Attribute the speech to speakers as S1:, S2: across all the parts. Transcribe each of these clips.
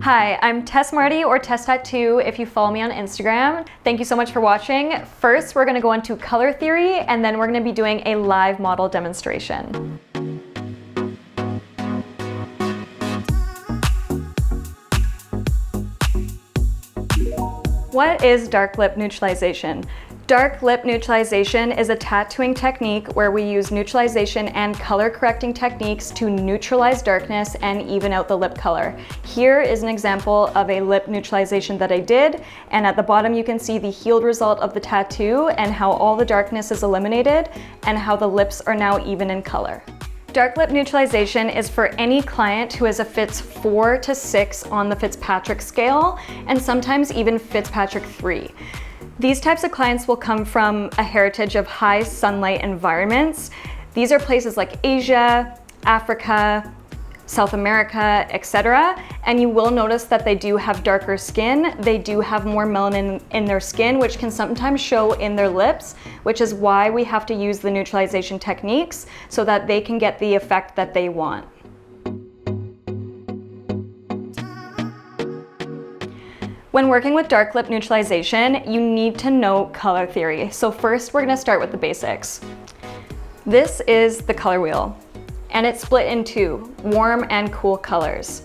S1: Hi, I'm Tess Marty, or Tess Tattoo if you follow me on Instagram. Thank you so much for watching. First, we're gonna go into color theory, and then we're gonna be doing a live model demonstration. What is dark lip neutralization? Dark lip neutralization is a tattooing technique where we use neutralization and color correcting techniques to neutralize darkness and even out the lip color. Here is an example of a lip neutralization that I did, and at the bottom you can see the healed result of the tattoo and how all the darkness is eliminated and how the lips are now even in color. Dark lip neutralization is for any client who has a Fitz 4 to 6 on the Fitzpatrick scale, and sometimes even Fitzpatrick 3. These types of clients will come from a heritage of high sunlight environments. These are places like Asia, Africa, South America, etc. And you will notice that they do have darker skin. They do have more melanin in their skin, which can sometimes show in their lips, which is why we have to use the neutralization techniques so that they can get the effect that they want. When working with dark lip neutralization, you need to know color theory. So first, we're gonna start with the basics. This is the color wheel, and it's split in two, warm and cool colors.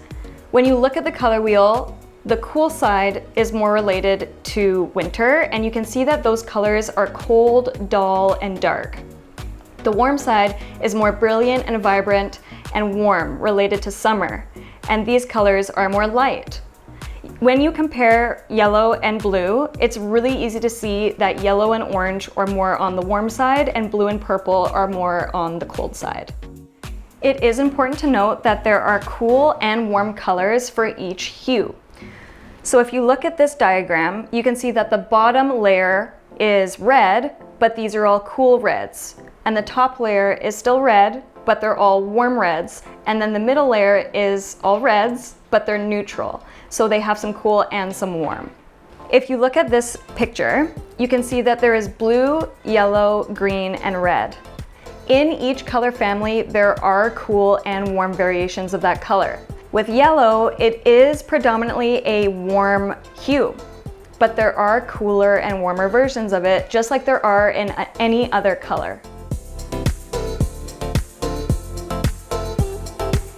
S1: When you look at the color wheel, the cool side is more related to winter, and you can see that those colors are cold, dull, and dark. The warm side is more brilliant and vibrant and warm, related to summer, and these colors are more light. When you compare yellow and blue, it's really easy to see that yellow and orange are more on the warm side and blue and purple are more on the cold side. It is important to note that there are cool and warm colors for each hue. So if you look at this diagram, you can see that the bottom layer is red, but these are all cool reds. And the top layer is still red, but they're all warm reds. And then the middle layer is all reds, but they're neutral. So they have some cool and some warm. If you look at this picture, you can see that there is blue, yellow, green, and red. In each color family, there are cool and warm variations of that color. With yellow, it is predominantly a warm hue, but there are cooler and warmer versions of it, just like there are in any other color.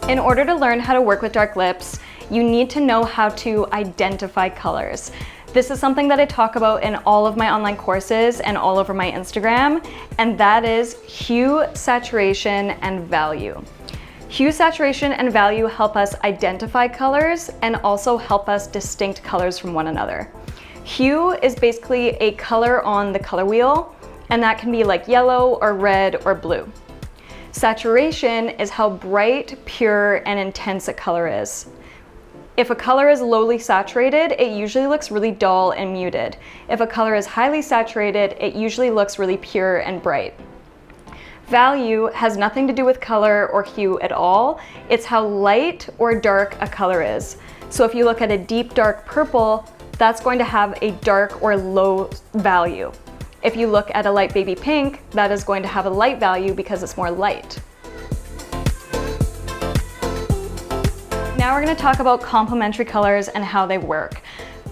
S1: In order to learn how to work with dark lips, you need to know how to identify colors. This is something that I talk about in all of my online courses and all over my Instagram, and that is hue, saturation, and value. Hue, saturation, and value help us identify colors and also help us distinct colors from one another. Hue is basically a color on the color wheel, and that can be like yellow or red or blue. Saturation is how bright, pure, and intense a color is. If a color is lowly saturated, it usually looks really dull and muted. If a color is highly saturated, it usually looks really pure and bright. Value has nothing to do with color or hue at all. It's how light or dark a color is. So if you look at a deep dark purple, that's going to have a dark or low value. If you look at a light baby pink, that is going to have a light value because it's more light. Now we're going to talk about complementary colors and how they work.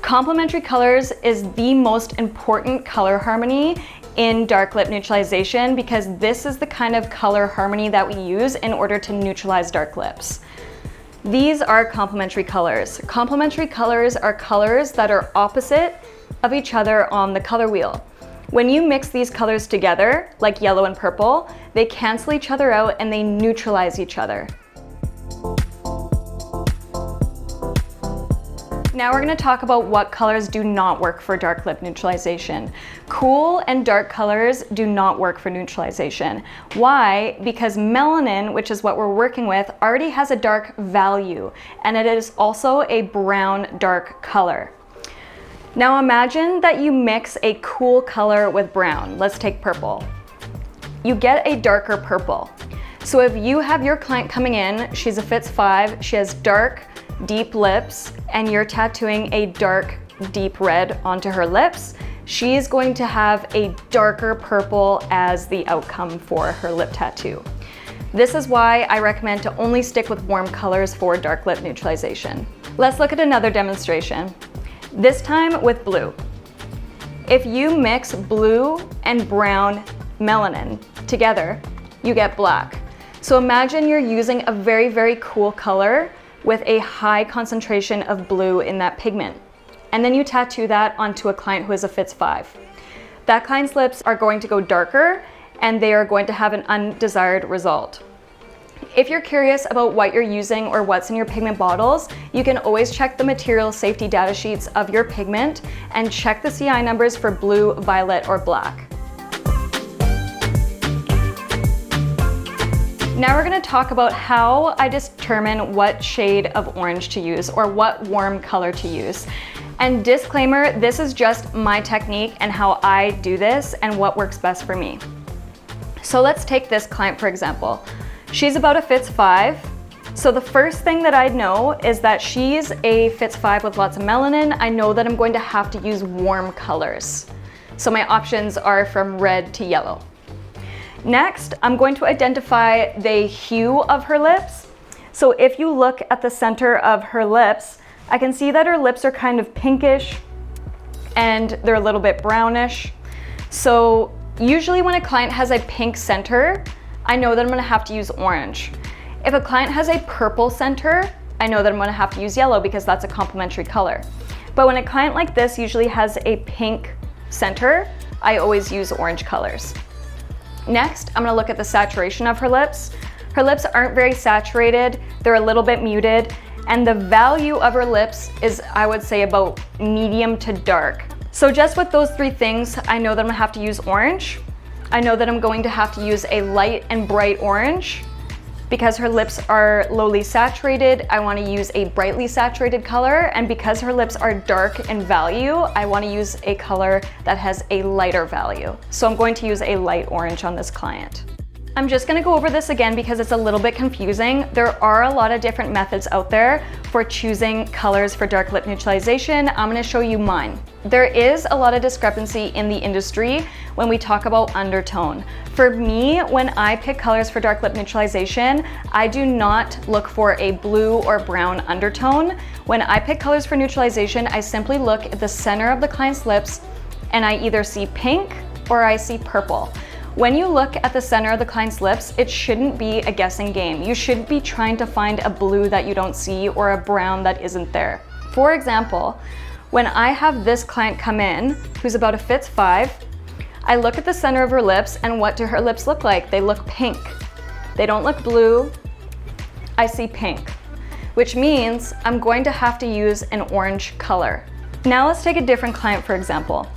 S1: Complementary colors is the most important color harmony in dark lip neutralization because this is the kind of color harmony that we use in order to neutralize dark lips. These are complementary colors. Complementary colors are colors that are opposite of each other on the color wheel. When you mix these colors together, like yellow and purple, they cancel each other out and they neutralize each other. Now we're going to talk about what colors do not work for dark lip neutralization. Cool and dark colors do not work for neutralization. Why? Because melanin, which is what we're working with, already has a dark value, and it is also a brown dark color. Now imagine that you mix a cool color with brown. Let's take purple. You get a darker purple. So if you have your client coming in, she's a Fitz 5, she has dark, deep lips, and you're tattooing a dark, deep red onto her lips, she's going to have a darker purple as the outcome for her lip tattoo. This is why I recommend to only stick with warm colors for dark lip neutralization. Let's look at another demonstration, this time with blue. If you mix blue and brown melanin together, you get black. So imagine you're using a very, very cool color with a high concentration of blue in that pigment. And then you tattoo that onto a client who is a Fits 5. That client's lips are going to go darker and they are going to have an undesired result. If you're curious about what you're using or what's in your pigment bottles, you can always check the material safety data sheets of your pigment and check the CI numbers for blue, violet, or black. Now we're going to talk about how I determine what shade of orange to use or what warm color to use. And disclaimer, this is just my technique and how I do this and what works best for me. So let's take this client for example. She's about a Fits 5. So the first thing that I know is that she's a Fits 5 with lots of melanin. I know that I'm going to have to use warm colors. So my options are from red to yellow. Next, I'm going to identify the hue of her lips. So if you look at the center of her lips, I can see that her lips are kind of pinkish and they're a little bit brownish. So usually when a client has a pink center, I know that I'm gonna have to use orange. If a client has a purple center, I know that I'm gonna have to use yellow because that's a complementary color. But when a client like this usually has a pink center, I always use orange colors. Next, I'm gonna look at the saturation of her lips. Her lips aren't very saturated, they're a little bit muted, and the value of her lips is, I would say, about medium to dark. So just with those three things, I know that I'm gonna have to use orange. I know that I'm going to have to use a light and bright orange. Because her lips are lowly saturated, I wanna use a brightly saturated color, and because her lips are dark in value, I wanna use a color that has a lighter value. So I'm going to use a light orange on this client. I'm just gonna go over this again because it's a little bit confusing. There are a lot of different methods out there for choosing colors for dark lip neutralization. I'm gonna show you mine. There is a lot of discrepancy in the industry when we talk about undertone. For me, when I pick colors for dark lip neutralization, I do not look for a blue or brown undertone. When I pick colors for neutralization, I simply look at the center of the client's lips and I either see pink or I see purple. When you look at the center of the client's lips, it shouldn't be a guessing game. You should be trying to find a blue that you don't see or a brown that isn't there. For example, when I have this client come in, who's about a Fits 5, I look at the center of her lips and what do her lips look like? They look pink. They don't look blue. I see pink, which means I'm going to have to use an orange color. Now let's take a different client for example.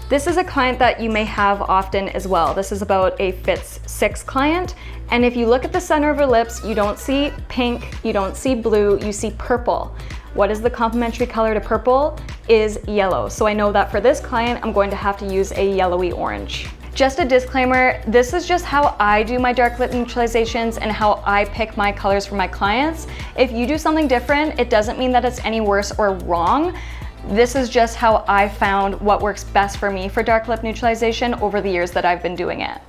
S1: This is a client that you may have often as well. This is about a Fits 6 client. And if you look at the center of her lips, you don't see pink, you don't see blue, you see purple. What is the complementary color to purple? Is yellow. So I know that for this client, I'm going to have to use a yellowy orange. Just a disclaimer, this is just how I do my dark lip neutralizations and how I pick my colors for my clients. If you do something different, it doesn't mean that it's any worse or wrong. This is just how I found what works best for me for dark lip neutralization over the years that I've been doing it.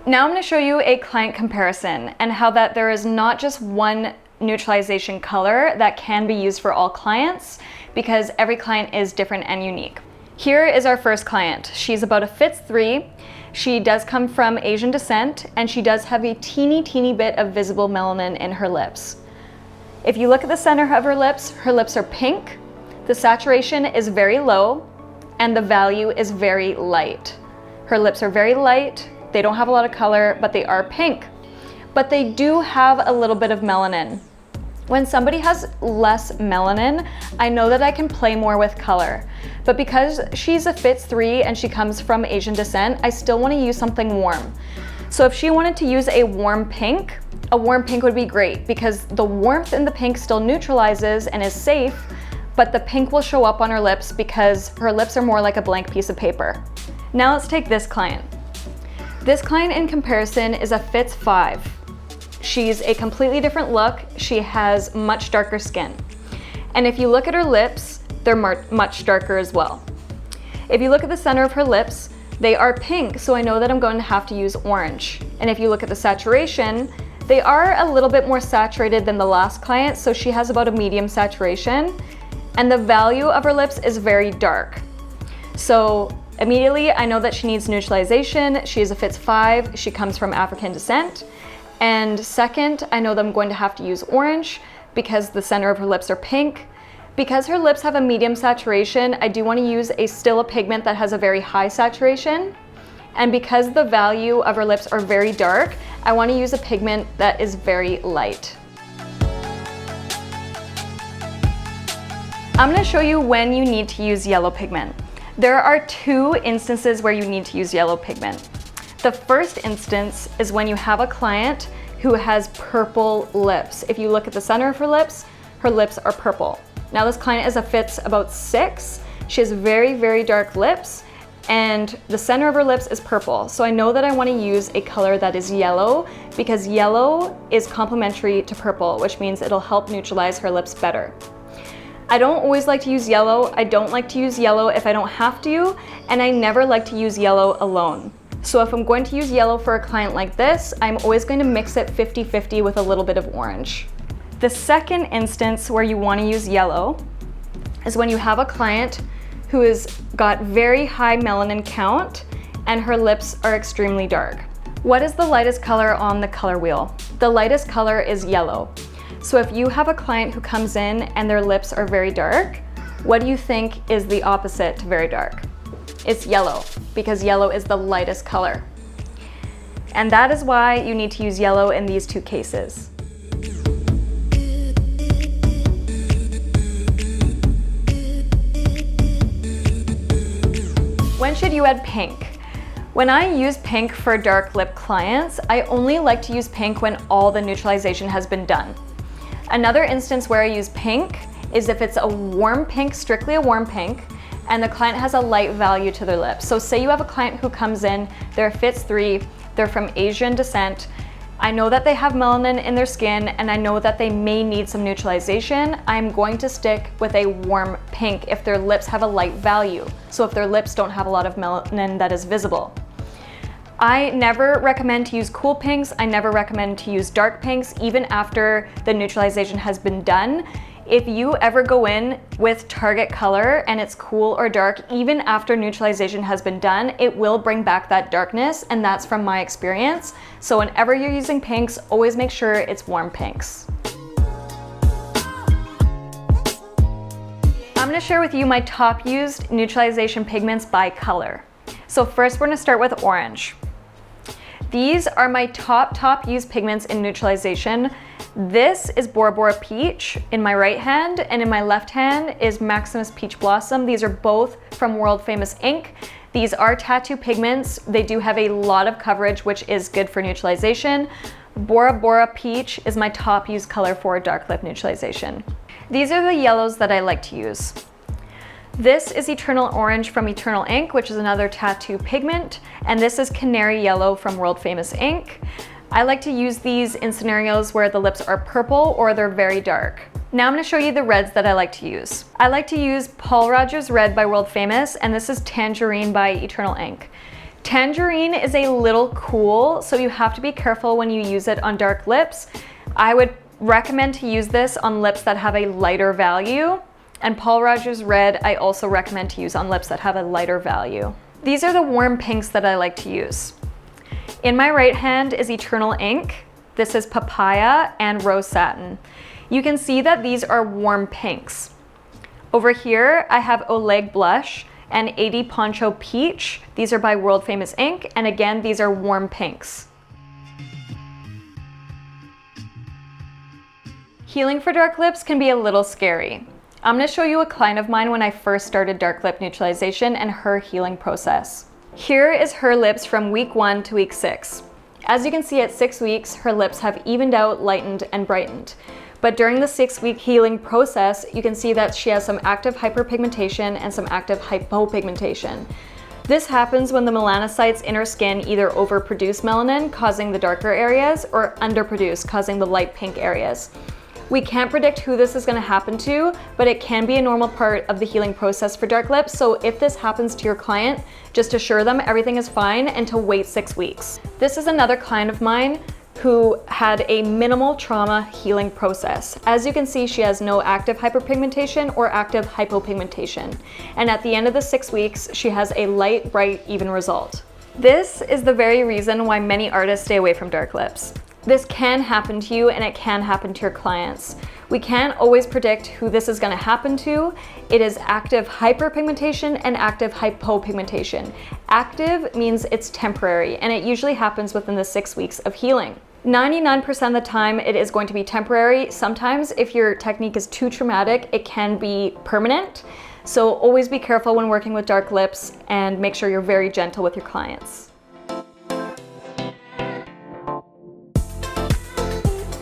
S1: Now I'm going to show you a client comparison and how that there is not just one neutralization color that can be used for all clients because every client is different and unique. Here is our first client. She's about a Fits 3. She does come from Asian descent and she does have a teeny bit of visible melanin in her lips. If you look at the center of her lips are pink, the saturation is very low, and the value is very light. Her lips are very light, they don't have a lot of color, but they are pink. But they do have a little bit of melanin. When somebody has less melanin, I know that I can play more with color. But because she's a Fits 3 and she comes from Asian descent, I still want to use something warm. So if she wanted to use a warm pink would be great because the warmth in the pink still neutralizes and is safe, but the pink will show up on her lips because her lips are more like a blank piece of paper. Now let's take this client. This client in comparison is a Fits 5. She's a completely different look. She has much darker skin. And if you look at her lips, they're much darker as well. If you look at the center of her lips, they are pink, so I know that I'm going to have to use orange. And if you look at the saturation, They are a little bit more saturated than the last client, so she has about a medium saturation, and the value of her lips is very dark. So immediately I know that she needs neutralization. She is a Fitz 5, she comes from African descent. And second, I know that I'm going to have to use orange because the center of her lips are pink. Because her lips have a medium saturation, I do want to use still a pigment that has a very high saturation. And because the value of her lips are very dark, I want to use a pigment that is very light. I'm going to show you when you need to use yellow pigment. There are two instances where you need to use yellow pigment. The first instance is when you have a client who has purple lips. If you look at the center of her lips are purple. Now this client is a Fitz about 6. She has very, very dark lips, and the center of her lips is purple. So I know that I want to use a color that is yellow because yellow is complementary to purple, which means it'll help neutralize her lips better. I don't always like to use yellow. I don't like to use yellow if I don't have to, and I never like to use yellow alone. So if I'm going to use yellow for a client like this, I'm always going to mix it 50-50 with a little bit of orange. The second instance where you want to use yellow is when you have a client who has got very high melanin count and her lips are extremely dark. What is the lightest color on the color wheel? The lightest color is yellow. So if you have a client who comes in and their lips are very dark, what do you think is the opposite to very dark? It's yellow, because yellow is the lightest color. And that is why you need to use yellow in these two cases. When should you add pink? When I use pink for dark lip clients, I only like to use pink when all the neutralization has been done. Another instance where I use pink is if it's a warm pink, strictly a warm pink, and the client has a light value to their lips. So say you have a client who comes in, they're Fitz 3, they're from Asian descent. I know that they have melanin in their skin and I know that they may need some neutralization. I'm going to stick with a warm pink if their lips have a light value. So if their lips don't have a lot of melanin that is visible. I never recommend to use cool pinks. I never recommend to use dark pinks, even after the neutralization has been done. If you ever go in with target color and it's cool or dark, even after neutralization has been done, it will bring back that darkness, and that's from my experience. So whenever you're using pinks, always make sure it's warm pinks. I'm going to share with you my top used neutralization pigments by color. So first we're going to start with orange. These are my top used pigments in neutralization. This is Bora Bora Peach in my right hand, and in my left hand is Maximus Peach Blossom. These are both from world famous ink. These are tattoo pigments. They do have a lot of coverage, which is good for neutralization. Bora Bora Peach is my top used color for dark lip neutralization. These are the yellows that I like to use. This is Eternal Orange from Eternal Ink, which is another tattoo pigment, and this is Canary Yellow from world famous ink. I like to use these in scenarios where the lips are purple or they're very dark. Now I'm going to show you the reds that I like to use. I like to use Paul Rogers Red by World Famous, and this is Tangerine by Eternal Ink. Tangerine is a little cool, so you have to be careful when you use it on dark lips. I would recommend to use this on lips that have a lighter value, and Paul Rogers Red I also recommend to use on lips that have a lighter value. These are the warm pinks that I like to use. In my right hand is Eternal Ink. This is Papaya and Rose Satin. You can see that these are warm pinks. Over here, I have Oleg Blush and 80 Poncho Peach. These are by World Famous Ink, and again, these are warm pinks. Healing for dark lips can be a little scary. I'm going to show you a client of mine when I first started dark lip neutralization and her healing process. Here is her lips from week 1 to week 6. As you can see, at 6 weeks, her lips have evened out, lightened, and brightened. But during the 6-week healing process, you can see that she has some active hyperpigmentation and some active hypopigmentation. This happens when the melanocytes in her skin either overproduce melanin, causing the darker areas, or underproduce, causing the light pink areas. We can't predict who this is going to happen to, but it can be a normal part of the healing process for dark lips. So if this happens to your client, just assure them everything is fine and to wait 6 weeks. This is another client of mine who had a minimal trauma healing process. As you can see, she has no active hyperpigmentation or active hypopigmentation. And at the end of the 6 weeks, she has a light, bright, even result. This is the very reason why many artists stay away from dark lips. This can happen to you and it can happen to your clients. We can't always predict who this is going to happen to. It is active hyperpigmentation and active hypopigmentation. Active means it's temporary and it usually happens within the 6 weeks of healing. 99% of the time it is going to be temporary. Sometimes if your technique is too traumatic, it can be permanent. So always be careful when working with dark lips and make sure you're very gentle with your clients.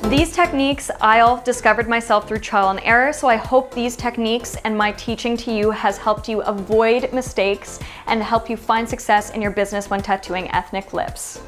S1: These techniques I all discovered myself through trial and error, so I hope these techniques and my teaching to you has helped you avoid mistakes and help you find success in your business when tattooing ethnic lips.